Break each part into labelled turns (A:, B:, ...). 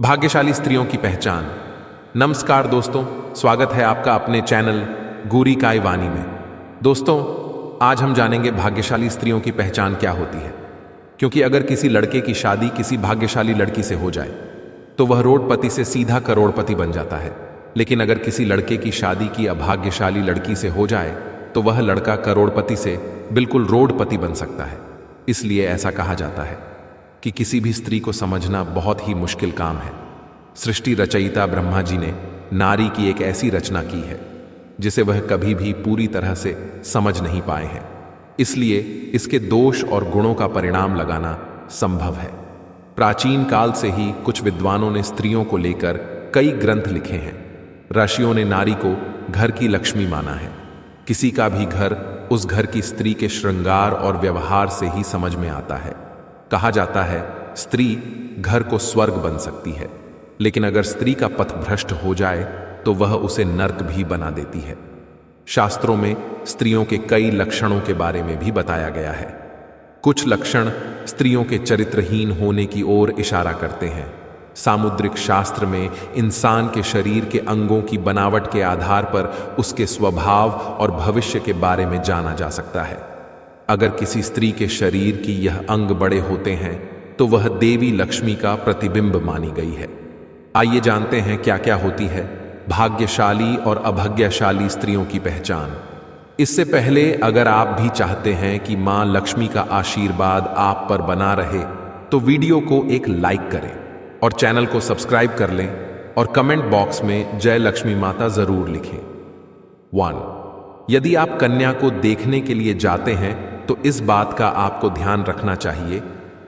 A: भाग्यशाली स्त्रियों की पहचान। नमस्कार दोस्तों, स्वागत है आपका अपने चैनल गूरी काय वाणी में। दोस्तों, आज हम जानेंगे भाग्यशाली स्त्रियों की पहचान क्या होती है। क्योंकि अगर किसी लड़के की शादी किसी भाग्यशाली लड़की से हो जाए तो वह रोडपति से सीधा करोड़पति बन जाता है, लेकिन अगर किसी लड़के की शादी की अभाग्यशाली लड़की से हो जाए तो वह लड़का करोड़पति से बिल्कुल रोडपति बन सकता है। इसलिए ऐसा कहा जाता है कि किसी भी स्त्री को समझना बहुत ही मुश्किल काम है। सृष्टि रचयिता ब्रह्मा जी ने नारी की एक ऐसी रचना की है जिसे वह कभी भी पूरी तरह से समझ नहीं पाए हैं, इसलिए इसके दोष और गुणों का परिणाम लगाना संभव है। प्राचीन काल से ही कुछ विद्वानों ने स्त्रियों को लेकर कई ग्रंथ लिखे हैं। ऋषियों ने नारी को घर की लक्ष्मी माना है। किसी का भी घर उस घर की स्त्री के श्रृंगार और व्यवहार से ही समझ में आता है। कहा जाता है स्त्री घर को स्वर्ग बन सकती है, लेकिन अगर स्त्री का पथ भ्रष्ट हो जाए तो वह उसे नर्क भी बना देती है। शास्त्रों में स्त्रियों के कई लक्षणों के बारे में भी बताया गया है। कुछ लक्षण स्त्रियों के चरित्रहीन होने की ओर इशारा करते हैं। सामुद्रिक शास्त्र में इंसान के शरीर के अंगों की बनावट के आधार पर उसके स्वभाव और भविष्य के बारे में जाना जा सकता है। अगर किसी स्त्री के शरीर की यह अंग बड़े होते हैं तो वह देवी लक्ष्मी का प्रतिबिंब मानी गई है। आइए जानते हैं क्या क्या होती है भाग्यशाली और अभाग्यशाली स्त्रियों की पहचान। इससे पहले अगर आप भी चाहते हैं कि मां लक्ष्मी का आशीर्वाद आप पर बना रहे तो वीडियो को एक लाइक करें और चैनल को सब्सक्राइब कर लें और कमेंट बॉक्स में जय लक्ष्मी माता जरूर लिखें। 1. यदि आप कन्या को देखने के लिए जाते हैं तो इस बात का आपको ध्यान रखना चाहिए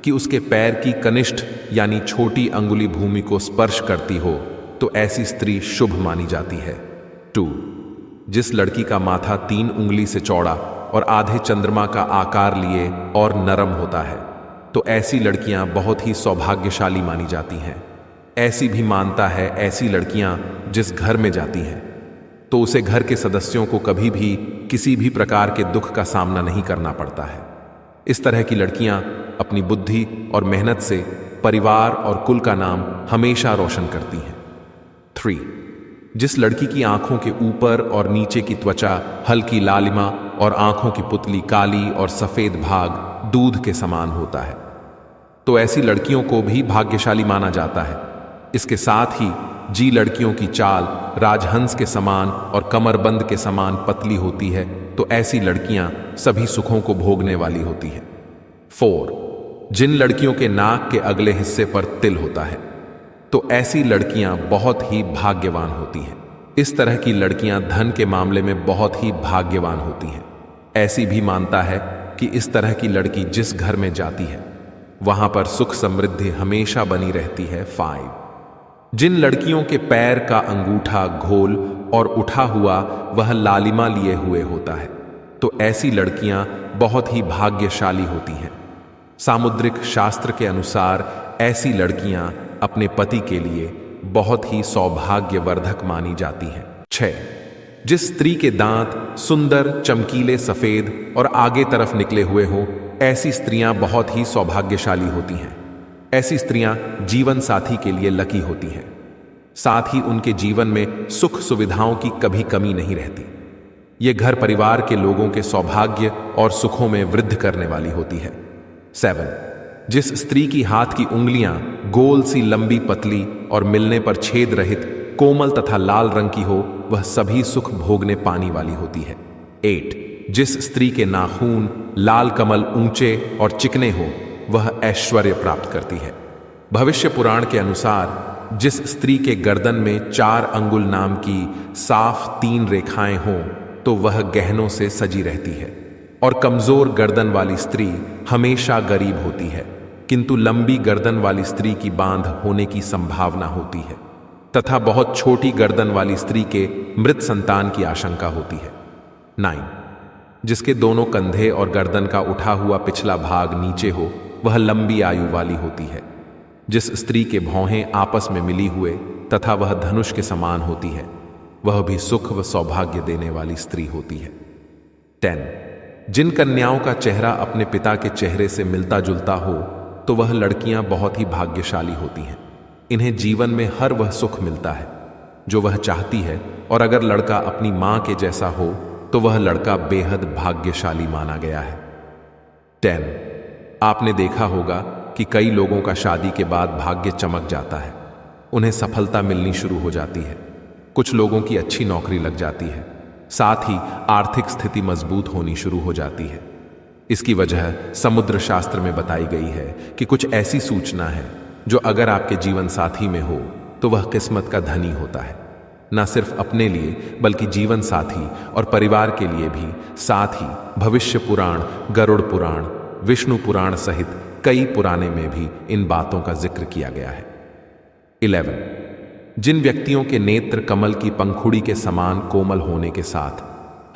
A: कि उसके पैर की कनिष्ठ यानी छोटी अंगुली भूमि को स्पर्श करती हो तो ऐसी स्त्री शुभ मानी जाती है। 2. जिस लड़की का माथा 3 उंगली से चौड़ा और आधे चंद्रमा का आकार लिए और नरम होता है तो ऐसी लड़कियां बहुत ही सौभाग्यशाली मानी जाती हैं। ऐसी भी मानता है ऐसी लड़कियां जिस घर में जाती हैं तो उसे घर के सदस्यों को कभी भी किसी भी प्रकार के दुख का सामना नहीं करना पड़ता है। इस तरह की लड़कियां अपनी बुद्धि और मेहनत से परिवार और कुल का नाम हमेशा रोशन करती हैं। 3. जिस लड़की की आंखों के ऊपर और नीचे की त्वचा हल्की लालिमा और आंखों की पुतली काली और सफेद भाग दूध के समान होता है तो ऐसी लड़कियों को भी भाग्यशाली माना जाता है। इसके साथ ही जी लड़कियों की चाल राजहंस के समान और कमरबंद के समान पतली होती है तो ऐसी लड़कियां सभी सुखों को भोगने वाली होती हैं। 4. जिन लड़कियों के नाक के अगले हिस्से पर तिल होता है तो ऐसी लड़कियां बहुत ही भाग्यवान होती हैं। इस तरह की लड़कियां धन के मामले में बहुत ही भाग्यवान होती हैं। ऐसी भी मानता है कि इस तरह की लड़की जिस घर में जाती है वहां पर सुख समृद्धि हमेशा बनी रहती है। 5. जिन लड़कियों के पैर का अंगूठा घोल और उठा हुआ वह लालिमा लिए हुए होता है तो ऐसी लड़कियां बहुत ही भाग्यशाली होती हैं। सामुद्रिक शास्त्र के अनुसार ऐसी लड़कियां अपने पति के लिए बहुत ही सौभाग्यवर्धक मानी जाती हैं। 6. जिस स्त्री के दांत सुंदर चमकीले सफेद और आगे तरफ निकले हुए हो ऐसी स्त्रियां बहुत ही सौभाग्यशाली होती हैं। ऐसी स्त्रियां जीवन साथी के लिए लकी होती हैं। साथ ही उनके जीवन में सुख सुविधाओं की कभी कमी नहीं रहती। ये घर परिवार के लोगों के सौभाग्य और सुखों में वृद्धि करने वाली होती है। 7. जिस स्त्री की हाथ की उंगलियां गोल सी लंबी पतली और मिलने पर छेद रहित कोमल तथा लाल रंग की हो वह सभी सुख भोगने पानी वाली होती है। 8. जिस स्त्री के नाखून लाल कमल ऊंचे और चिकने हो वह ऐश्वर्य प्राप्त करती है। भविष्य पुराण के अनुसार जिस स्त्री के गर्दन में 4 अंगुल नाम की साफ 3 रेखाएं हों तो वह गहनों से सजी रहती है। और कमजोर गर्दन वाली स्त्री हमेशा गरीब होती है, किंतु लंबी गर्दन वाली स्त्री की बांध होने की संभावना होती है तथा बहुत छोटी गर्दन वाली स्त्री के मृत संतान की आशंका होती है। 9. जिसके दोनों कंधे और गर्दन का उठा हुआ पिछला भाग नीचे हो वह लंबी आयु वाली होती है। जिस स्त्री के भौहें आपस में मिली हुए तथा वह धनुष के समान होती है वह भी सुख व सौभाग्य देने वाली स्त्री होती है। 10. जिन कन्याओं का चेहरा अपने पिता के चेहरे से मिलता जुलता हो तो वह लड़कियां बहुत ही भाग्यशाली होती हैं। इन्हें जीवन में हर वह सुख मिलता है जो वह चाहती है, और अगर लड़का अपनी मां के जैसा हो तो वह लड़का बेहद भाग्यशाली माना गया है। 10. आपने देखा होगा कि कई लोगों का शादी के बाद भाग्य चमक जाता है, उन्हें सफलता मिलनी शुरू हो जाती है, कुछ लोगों की अच्छी नौकरी लग जाती है, साथ ही आर्थिक स्थिति मजबूत होनी शुरू हो जाती है। इसकी वजह समुद्र शास्त्र में बताई गई है कि कुछ ऐसी सूचना है जो अगर आपके जीवन साथी में हो तो वह किस्मत का धनी होता है, न सिर्फ अपने लिए बल्कि जीवन साथी और परिवार के लिए भी। साथ ही भविष्य पुराण, गरुड़ पुराण, विष्णु पुराण सहित कई पुराने में भी इन बातों का जिक्र किया गया है। 11. जिन व्यक्तियों के नेत्र कमल की पंखुड़ी के समान कोमल होने के साथ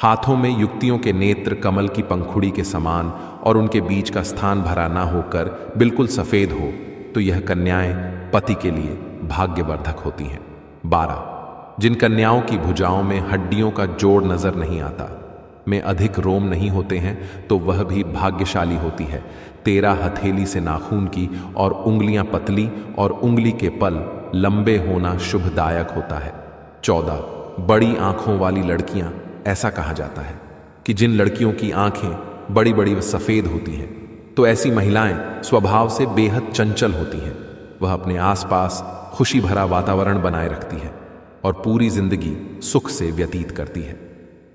A: हाथों में युक्तियों के नेत्र कमल की पंखुड़ी के समान और उनके बीच का स्थान भरा ना होकर बिल्कुल सफेद हो, तो यह कन्याएं पति के लिए भाग्यवर्धक होती हैं। 12. जिन कन्याओं की भुजाओं में हड्डियों का जोड़ नजर नहीं आता, में अधिक रोम नहीं होते हैं, तो वह भी भाग्यशाली होती है। 13. हथेली से नाखून की और उंगलियां पतली और उंगली के पल लंबे होना शुभदायक होता है। 14. बड़ी आंखों वाली लड़कियां, ऐसा कहा जाता है कि जिन लड़कियों की आंखें बड़ी बड़ी व सफेद होती हैं, तो ऐसी महिलाएं स्वभाव से बेहद चंचल होती हैं। वह अपने आसपास खुशी भरा वातावरण बनाए रखती है और पूरी जिंदगी सुख से व्यतीत करती है।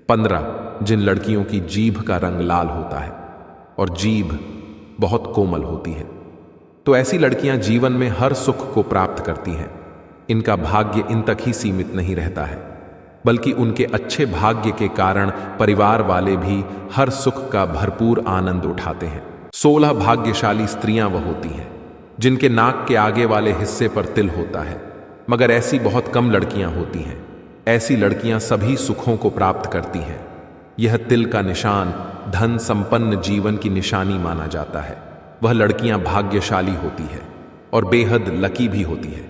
A: 15. जिन लड़कियों की जीभ का रंग लाल होता है और जीभ बहुत कोमल होती है, तो ऐसी लड़कियां जीवन में हर सुख को प्राप्त करती हैं। इनका भाग्य इन तक ही सीमित नहीं रहता है, बल्कि उनके अच्छे भाग्य के कारण परिवार वाले भी हर सुख का भरपूर आनंद उठाते हैं। 16. भाग्यशाली स्त्रियां वह होती हैं जिनके नाक के आगे वाले हिस्से पर तिल होता है, मगर ऐसी बहुत कम लड़कियां होती हैं। ऐसी लड़कियां सभी सुखों को प्राप्त करती हैं। यह तिल का निशान धन संपन्न जीवन की निशानी माना जाता है। वह लड़कियां भाग्यशाली होती है और बेहद लकी भी होती है।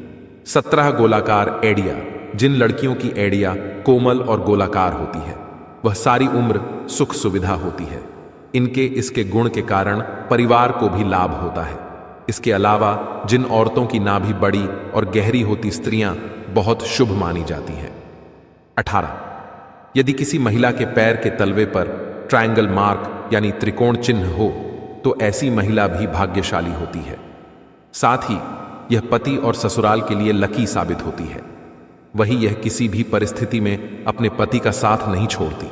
A: 17. गोलाकार एड़िया, जिन लड़कियों की एड़िया कोमल और गोलाकार होती है, वह सारी उम्र सुख सुविधा होती है। इनके इसके गुण के कारण परिवार को भी लाभ होता है। इसके अलावा जिन औरतों की नाभि बड़ी और गहरी होती स्त्रियां बहुत शुभ मानी जाती हैं। 18. यदि किसी महिला के पैर के तलवे पर ट्रायंगल मार्क यानी त्रिकोण चिन्ह हो, तो ऐसी महिला भी भाग्यशाली होती है। साथ ही यह पति और ससुराल के लिए लकी साबित होती है। वही यह किसी भी परिस्थिति में अपने पति का साथ नहीं छोड़ती।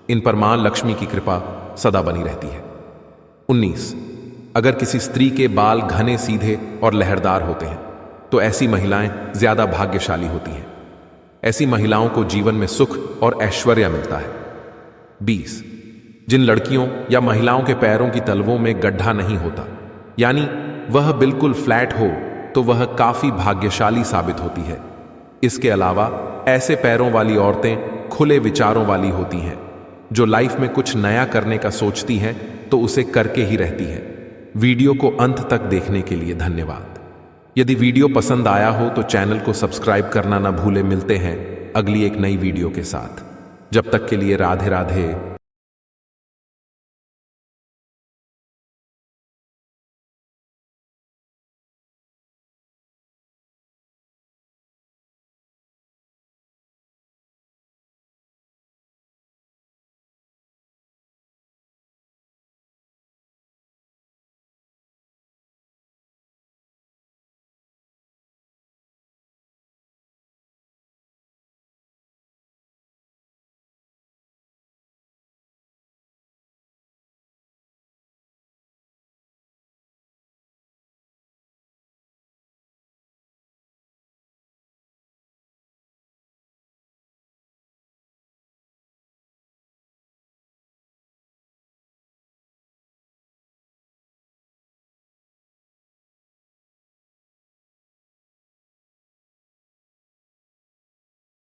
A: इन पर मां लक्ष्मी की कृपा सदा बनी रहती है। 19. अगर किसी स्त्री के बाल घने सीधे और लहरदार होते हैं, तो ऐसी महिलाएं ज्यादा भाग्यशाली होती हैं। ऐसी महिलाओं को जीवन में सुख और ऐश्वर्य मिलता है। 20. जिन लड़कियों या महिलाओं के पैरों की तलवों में गड्ढा नहीं होता, यानी वह बिल्कुल फ्लैट हो, तो वह काफी भाग्यशाली साबित होती है। इसके अलावा ऐसे पैरों वाली औरतें खुले विचारों वाली होती हैं, जो लाइफ में कुछ नया करने का सोचती हैं तो उसे करके ही रहती है। वीडियो को अंत तक देखने के लिए धन्यवाद। यदि वीडियो पसंद आया हो तो चैनल को सब्सक्राइब करना ना भूले। मिलते हैं अगली एक नई वीडियो के साथ। जब तक के लिए राधे राधे।